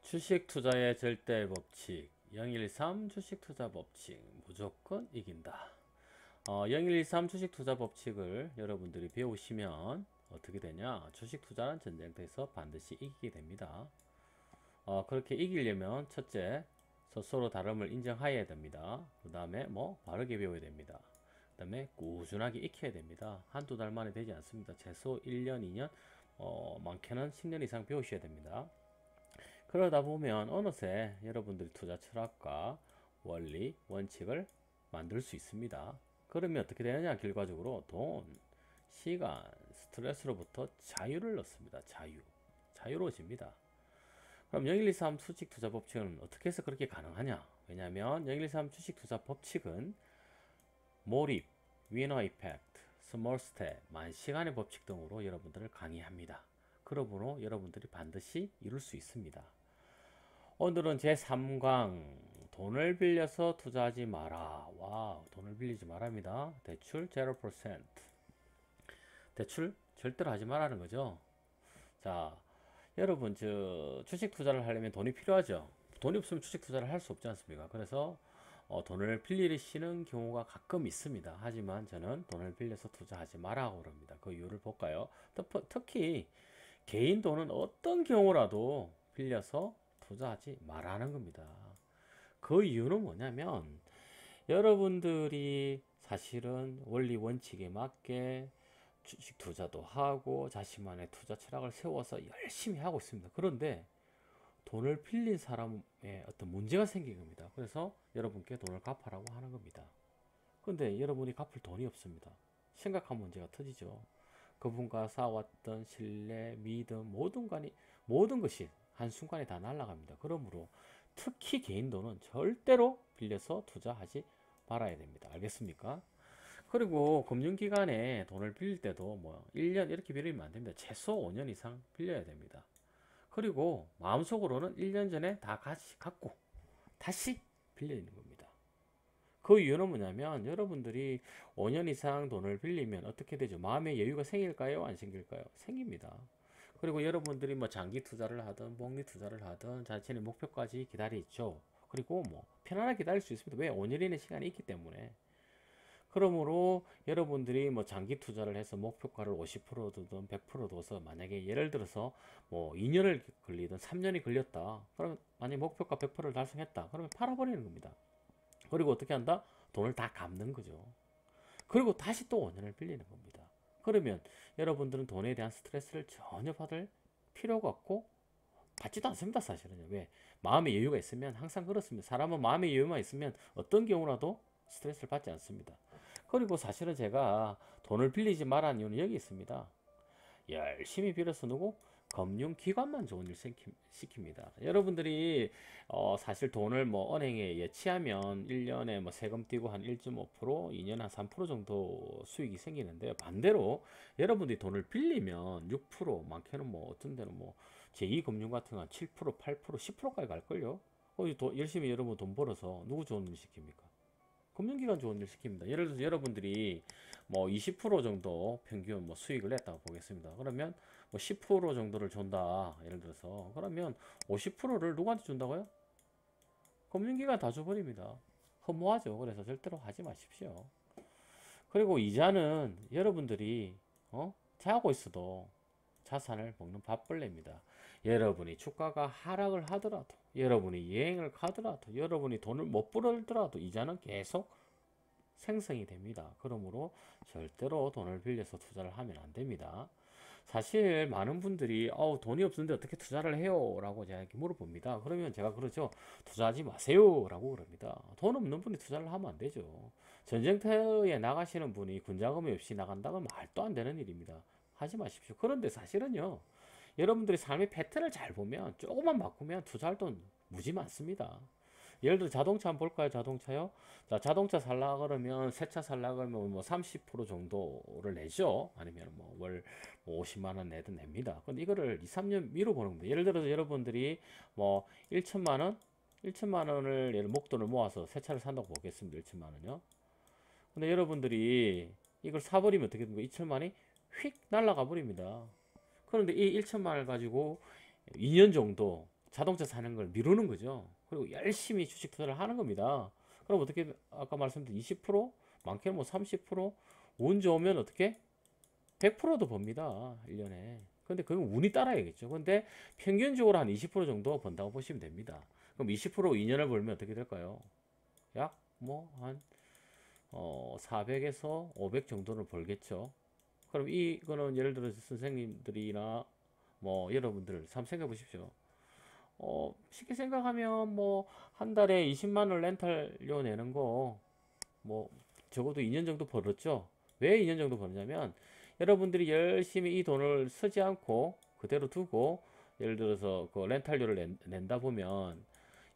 주식 투자의 절대 법칙 0113 주식 투자 법칙 무조건 이긴다. 0113 주식 투자 법칙을 여러분들이 배우시면 어떻게 되냐? 주식 투자는 전쟁터에서 반드시 이기게 됩니다. 그렇게 이기려면 첫째, 서로 다름을 인정해야 됩니다. 그 다음에 바르게 배워야 됩니다. 그 다음에 꾸준하게 익혀야 됩니다. 한두 달 만에 되지 않습니다. 최소 1년, 2년, 많게는 10년 이상 배우셔야 됩니다. 그러다 보면 어느새 여러분들이 투자 철학과 원리, 원칙을 만들 수 있습니다. 그러면 어떻게 되느냐? 결과적으로 돈, 시간, 스트레스로부터 자유를 얻습니다. 자유로워집니다. 그럼 0123 수직 투자 법칙은 어떻게 해서 그렇게 가능하냐? 왜냐하면 0123 주식 투자 법칙은 몰입, 위너 이펙트, 스몰 스텝, 만시간의 법칙 등으로 여러분들을 강의합니다. 그러므로 여러분들이 반드시 이룰 수 있습니다. 오늘은 제3강 돈을 빌려서 투자하지 마라. 와, 돈을 빌리지 말랍니다. 대출 0%. 대출 절대로 하지 말라는 거죠. 자, 여러분 주식 투자를 하려면 돈이 필요하죠. 돈이 없으면 주식 투자를 할 수 없지 않습니까? 그래서 돈을 빌리시는 경우가 가끔 있습니다. 하지만 저는 돈을 빌려서 투자하지 말라고 그럽니다. 그 이유를 볼까요? 특히 개인 돈은 어떤 경우라도 빌려서 투자하지 말라는 겁니다. 그 이유는 뭐냐면 여러분들이 사실은 원리 원칙에 맞게 주식 투자도 하고 자신만의 투자 철학을 세워서 열심히 하고 있습니다. 그런데 돈을 빌린 사람의 어떤 문제가 생긴 겁니다. 그래서 여러분께 돈을 갚아라고 하는 겁니다. 근데 여러분이 갚을 돈이 없습니다. 심각한 문제가 터지죠. 그분과 쌓아왔던 신뢰, 믿음, 모든 것이 한순간에 다 날아갑니다. 그러므로 특히 개인 돈은 절대로 빌려서 투자하지 말아야 됩니다. 알겠습니까? 그리고 금융기관에 돈을 빌릴 때도 1년 이렇게 빌리면 안 됩니다. 최소 5년 이상 빌려야 됩니다. 그리고 마음속으로는 1년 전에 다 같이 갖고 다시 빌리는 겁니다. 그 이유는 뭐냐면 여러분들이 5년 이상 돈을 빌리면 어떻게 되죠? 마음의 여유가 생길까요? 안 생길까요? 생깁니다. 그리고 여러분들이 장기 투자를 하든 복리 투자를 하든 자신의 목표까지 기다리죠. 그리고 편안하게 기다릴 수 있습니다. 왜? 5년이라는 시간이 있기 때문에. 그러므로 여러분들이 장기 투자를 해서 목표가를 50%든 100% 둬서 만약에 예를 들어서 2년을 걸리든 3년이 걸렸다. 그러면 만약에 목표가 100%를 달성했다. 그러면 팔아버리는 겁니다. 그리고 어떻게 한다? 돈을 다 갚는 거죠. 그리고 다시 또 5년을 빌리는 겁니다. 그러면 여러분들은 돈에 대한 스트레스를 전혀 받을 필요가 없고 받지도 않습니다. 사실은. 왜? 마음의 여유가 있으면 항상 그렇습니다. 사람은 마음의 여유만 있으면 어떤 경우라도 스트레스를 받지 않습니다. 그리고 사실은 제가 돈을 빌리지 말라는 이유는 여기 있습니다. 열심히 빌어서 누구? 금융기관만 좋은 일 시킵니다. 여러분들이 사실 돈을 은행에 예치하면 1년에 세금 떼고 한 1.5%, 2년에 한 3% 정도 수익이 생기는데요. 반대로 여러분들이 돈을 빌리면 6%, 많게는 어떤 데는 제2금융 같은 건 7%, 8%, 10%까지 갈걸요. 열심히 여러분 돈 벌어서 누구 좋은 일 시킵니까? 금융기관 좋은 일 시킵니다. 예를 들어서 여러분들이 20% 정도 평균 수익을 냈다고 보겠습니다. 그러면 10% 정도를 준다. 예를 들어서 그러면 50%를 누구한테 준다고요? 금융기관 다 줘버립니다. 허무하죠. 그래서 절대로 하지 마십시오. 그리고 이자는 여러분들이 자고 있어도 자산을 먹는 밥벌레입니다. 여러분이 주가가 하락을 하더라도 여러분이 여행을 가더라도 여러분이 돈을 못 벌더라도 이자는 계속 생성이 됩니다. 그러므로 절대로 돈을 빌려서 투자를 하면 안 됩니다. 사실 많은 분들이 돈이 없는데 어떻게 투자를 해요? 라고 제가 이렇게 물어봅니다. 그러면 제가 그러죠. 투자하지 마세요. 라고 그럽니다. 돈 없는 분이 투자를 하면 안 되죠. 전쟁터에 나가시는 분이 군자금이 없이 나간다면 말도 안 되는 일입니다. 하지 마십시오. 그런데 사실은요. 여러분들이 삶의 패턴을 잘 보면 조금만 바꾸면 투자할 돈 무지 많습니다. 예를 들어 자동차 한번 볼까요? 자동차요. 자, 자동차 살라 그러면 새 차 살라 그러면 30% 정도를 내죠. 아니면 월 50만 원 내든 냅니다. 근데 이거를 2, 3년 미뤄 보는 겁니다. 예를 들어서 여러분들이 1천만 원, 1천만 원을 목돈을 모아서 새 차를 산다고 보겠습니다. 1천만 원요. 근데 여러분들이 이걸 사버리면 어떻게 됩니까? 2천만이 휙 날아가 버립니다. 그런데 이 1천만 원을 가지고 2년 정도 자동차 사는 걸 미루는 거죠. 그리고 열심히 주식 투자를 하는 겁니다. 그럼 어떻게 아까 말씀드린 20% 많게는 뭐 30%운 좋으면 어떻게 100%도 법니다. 1년에. 근데 그건 운이 따라야겠죠. 근데 평균적으로 한 20% 정도 번다고 보시면 됩니다. 그럼 20% 2년을 벌면 어떻게 될까요? 약 뭐 한 400에서 500 정도는 벌겠죠. 그럼 이거는 예를 들어서 선생님들이나 뭐 여러분들 한번 생각해 보십시오. 쉽게 생각하면 뭐 한 달에 20만 원 렌탈료 내는 거 뭐 적어도 2년 정도 벌었죠. 왜 2년 정도 벌었냐면 여러분들이 열심히 이 돈을 쓰지 않고 그대로 두고 예를 들어서 그 렌탈료를 낸다 보면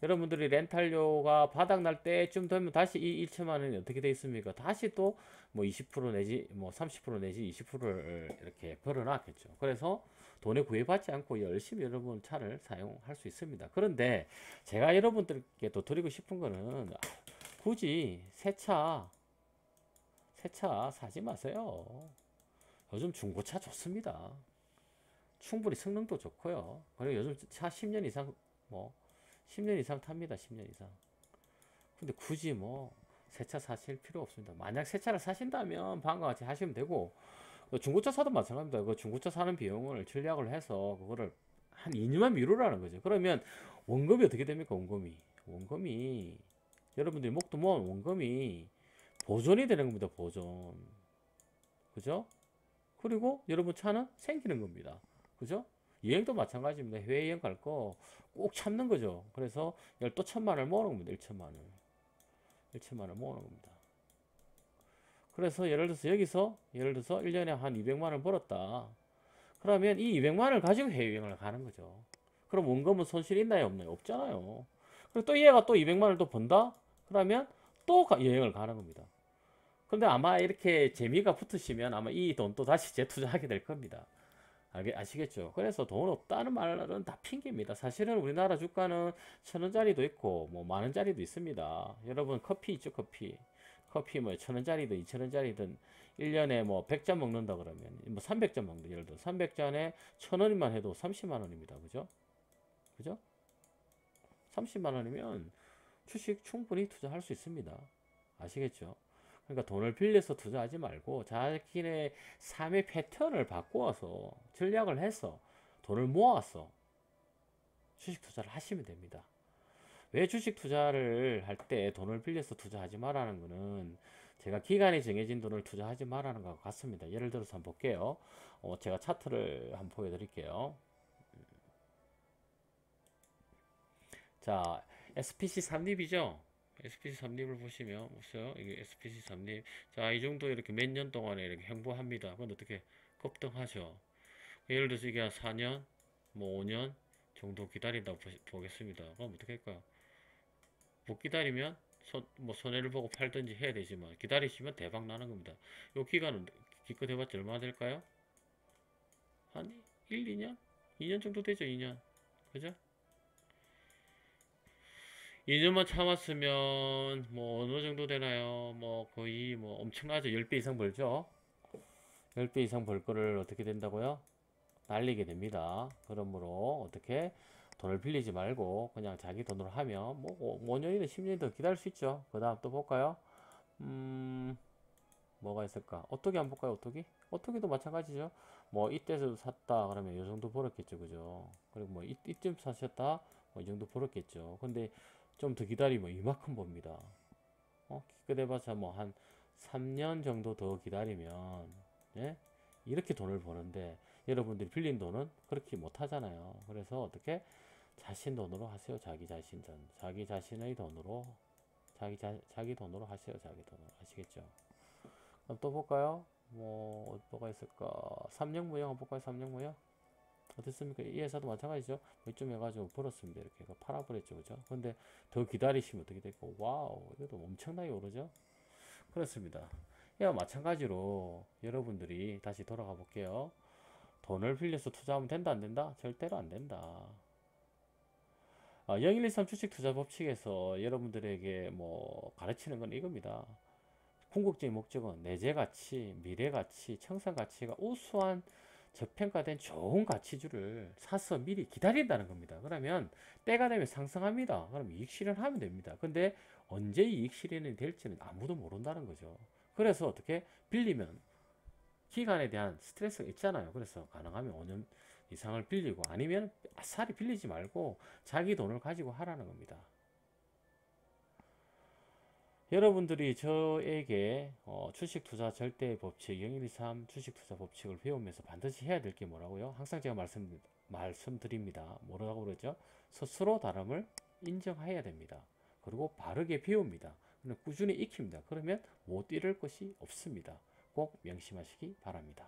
여러분들이 렌탈료가 바닥 날 때쯤 되면 다시 이 1천만 원이 어떻게 돼 있습니까? 다시 또 뭐 20% 내지 뭐 30% 내지 20%를 이렇게 벌어놨겠죠. 그래서 돈에 구애받지 않고 열심히 여러분 차를 사용할 수 있습니다. 그런데 제가 여러분들께 또 드리고 싶은 거는 굳이 새 차 사지 마세요. 요즘 중고차 좋습니다. 충분히 성능도 좋고요. 그리고 요즘 차 10년 이상 뭐 10년 이상 탑니다. 10년 이상. 근데 굳이 뭐 새 차 사실 필요 없습니다. 만약 새 차를 사신다면 방과 같이 하시면 되고 중고차 사도 마찬가지입니다. 그 중고차 사는 비용을 전략을 해서 그거를 한 2년만 미루라는 거죠. 그러면 원금이 어떻게 됩니까? 원금이 여러분들이 목도 모은 원금이 보존이 되는 겁니다. 보존. 그죠? 그리고 여러분 차는 생기는 겁니다. 그죠? 여행도 마찬가지입니다. 해외여행 갈 거 꼭 참는 거죠. 그래서 또 1,000만 원을 모으는 겁니다. 1,000만 원. 1,000만 원을 모으는 겁니다. 그래서 예를 들어서 1년에 한 200만 원 벌었다. 그러면 이 200만 원을 가지고 해외여행을 가는 거죠. 그럼 원금은 손실 있나요? 없나요? 없잖아요. 그리고 또 얘가 또 200만 원을 또 번다? 그러면 또 여행을 가는 겁니다. 근데 아마 이렇게 재미가 붙으시면 아마 이 돈 또 다시 재투자하게 될 겁니다. 아시겠죠? 그래서 돈 없다는 말은 다 핑계입니다. 사실은 우리나라 주가는 1,000원짜리도 있고 뭐 만원짜리도 있습니다. 여러분 커피 있죠? 커피 뭐 1,000원짜리든 2,000원짜리든 1년에 뭐 100잔 먹는다 그러면 뭐 300잔 먹는다. 예를 들어 300잔에 1,000원만 해도 30만 원입니다. 그죠? 30만 원이면 주식 충분히 투자할 수 있습니다. 아시겠죠? 그러니까 돈을 빌려서 투자하지 말고 자기네 삶의 패턴을 바꾸어서 전략을 해서 돈을 모아서 주식 투자를 하시면 됩니다. 왜 주식 투자를 할 때 돈을 빌려서 투자하지 말라는 거는 제가 기간이 정해진 돈을 투자하지 말라는 것 같습니다. 예를 들어서 한번 볼게요. 제가 차트를 한번 보여드릴게요. 자, SPC 3립이죠? SPC 3립을 보시면 보세요. 이게 SPC 3립. 자, 이 정도 이렇게 몇 년 동안에 이렇게 횡보합니다. 그건 어떻게 급등하죠? 예를 들어서 이게 한 4년, 뭐 5년 정도 기다린다고 보겠습니다. 그럼 어떻게 할까요? 못 기다리면 뭐 손해를 보고 팔든지 해야 되지만 기다리시면 대박 나는 겁니다. 요 기간은 기껏 해봤자 얼마나 될까요? 한 1, 2년? 2년 정도 되죠, 2년. 그죠? 2년만 참았으면 뭐 어느 정도 되나요? 뭐 거의 뭐 엄청나죠. 10배 이상 벌죠. 10배 이상 벌 거를 어떻게 된다고요? 날리게 됩니다. 그러므로 어떻게 돈을 빌리지 말고 그냥 자기 돈으로 하면 뭐 5년이든 10년이든 더 기다릴 수 있죠. 그 다음 또 볼까요? 뭐가 있을까? 오토기 한번 볼까요? 오토기도 마찬가지죠. 뭐 이때서 샀다 그러면 이 정도 벌었겠죠. 그죠? 그리고 뭐 이쯤 사셨다 뭐 이 정도 벌었겠죠. 근데 좀 더 기다리면 이만큼 봅니다. 기껏 해봐서 뭐 한 3년 정도 더 기다리면 예? 이렇게 돈을 버는데 여러분들이 빌린 돈은 그렇게 못 하잖아요. 그래서 어떻게 자신 돈으로 하세요. 자기 자신의 돈으로 자기 돈으로 하세요. 자기 돈으로 아시겠죠? 그럼 또 볼까요? 뭐가 있을까? 삼령무형 한번 볼까요? 삼령무형 어떻습니까? 이 회사도 마찬가지죠. 몇 점 해가지고 벌었습니다. 이렇게 팔아버렸죠, 그죠? 근데 더 기다리시면 어떻게 될까? 와우, 이것도 엄청나게 오르죠? 그렇습니다. 이와 마찬가지로 여러분들이 다시 돌아가 볼게요. 돈을 빌려서 투자하면 된다, 안 된다? 절대로 안 된다. 0123 주식 투자 법칙에서 여러분들에게 뭐 가르치는 건 이겁니다. 궁극적인 목적은 내재 가치, 미래 가치, 청산 가치가 우수한 저평가된 좋은 가치주를 사서 미리 기다린다는 겁니다. 그러면 때가 되면 상승합니다. 그럼 이익 실현하면 됩니다. 근데 언제 이익 실현이 될지는 아무도 모른다는 거죠. 그래서 어떻게 빌리면 기간에 대한 스트레스가 있잖아요. 그래서 가능하면 5년 이상을 빌리고 아니면 아싸리 빌리지 말고 자기 돈을 가지고 하라는 겁니다. 여러분들이 저에게 주식 투자 절대 법칙 0123 주식 투자 법칙을 배우면서 반드시 해야 될 게 뭐라고요? 항상 제가 말씀드립니다. 뭐라고 그러죠? 스스로 다름을 인정해야 됩니다. 그리고 바르게 배웁니다. 꾸준히 익힙니다. 그러면 못 잃을 것이 없습니다. 꼭 명심하시기 바랍니다.